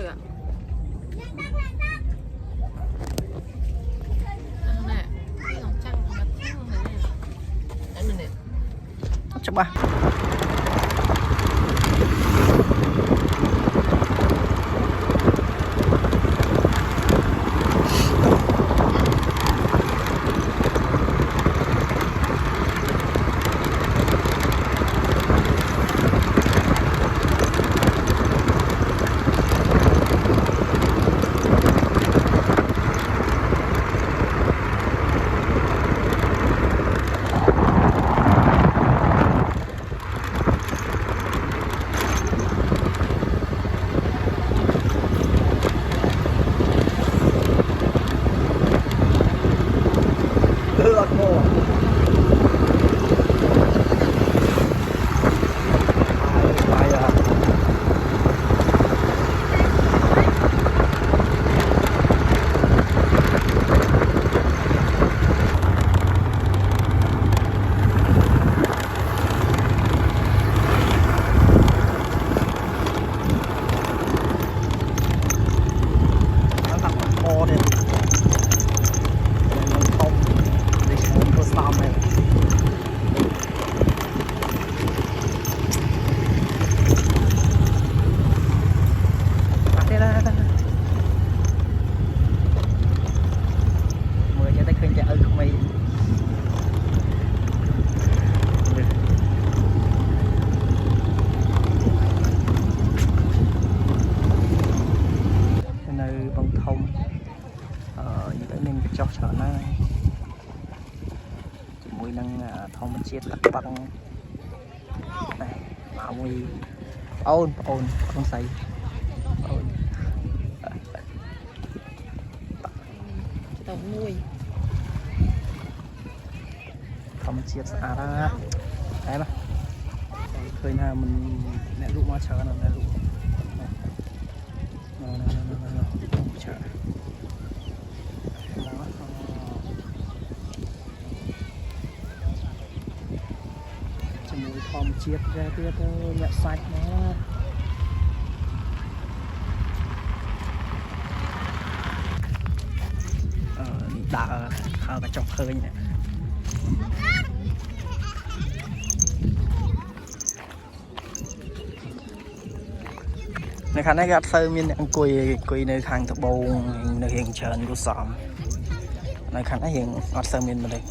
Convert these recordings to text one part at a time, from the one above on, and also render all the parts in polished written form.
được ạ. Nè, cái lòng trăng mặt trăng này. Đây mình nè. Coba.ចុះច្រើនណាស់ជាមួយនឹងធម្មជាតិទឹកបឹងនេះមកមួយអូនស្រីអូនtổng nuôi ធម្មជាតិស្អាតណាស់តែណាឃើញថាមិនអ្នកលក់មកច្រើនណាស់អ្នកលក់ច្រើនជាមួយធម្មជាតិដែរទៀតអ្នកសាច់ណាដើរហើក៏ចង់ឃើញនេះនៅខាងនេះគេអត់សូវមានអ្នកអង្គុយនៅខាងត្បូងនៅរៀងច្រើនគូសំនៅខាងនេះរៀងអត់សូវមានមនុស្ស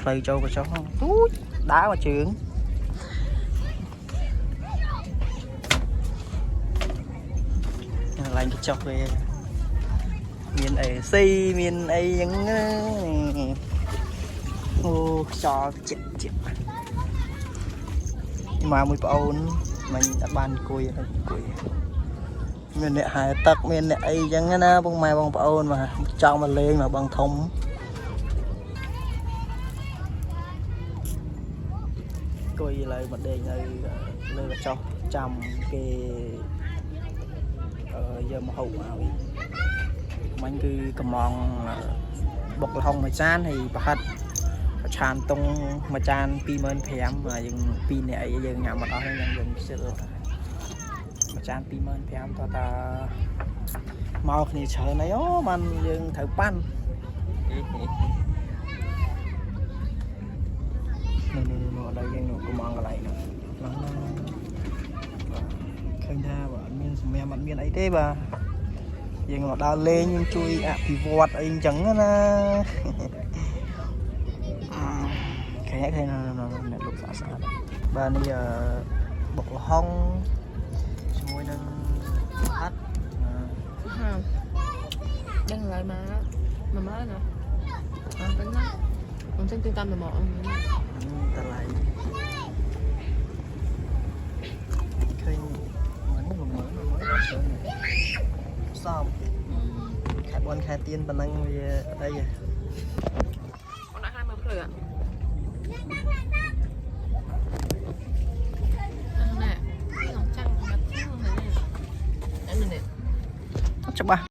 ផ្លូវចូលក៏ចុះទូចដើរមកជើងឡើងទៅចុះវាមានអីស៊ីមានអីចឹងអូខ្យល់ចិត្តមកមួយប្អូនមិនអត់បានអង្គុយមានអ្នកហែទឹកមានអ្នកអីចឹងណាបងម៉ែបងប្អូនមកចង់មកលេងមកបងធំអង្គុយឡើយមកដេកនៅលើកញ្ចក់ចាំគេយកមកហូបមកវិញមិញគឺកំងបុកលហុងមួយចានហើយប្រហិតឆានតុងមួយចាន 25,000 ហើយយើង2នាក់អីយើងញ៉ាំអត់អស់ហើយយើងខ្ជិលមួយចាន 25,000 តើតាមកគ្នាច្រើនហើយអូបានយើងត្រូវប៉ាន់នៅដល់យើងកំងកន្លែងនោះឃើញថាបើអត់មានសម្រាប់អត់មានអីទេបាទយើងមកដើរលេងយើងជួយអភិវឌ្ឍអីអញ្ចឹងណាឃើញអ្នកលក់ស្អាតបាទនេះបុកល្ហុងជាមួយនឹងហាត់đang lại mà mới nè tính đó còn xin trung tâm là một ta lại khi xong khai bon khai tiên bản năng về đây rồi con đã 20 rồi ạ nè cái lòng trăng mặt trăng này đây mình nè chụp ba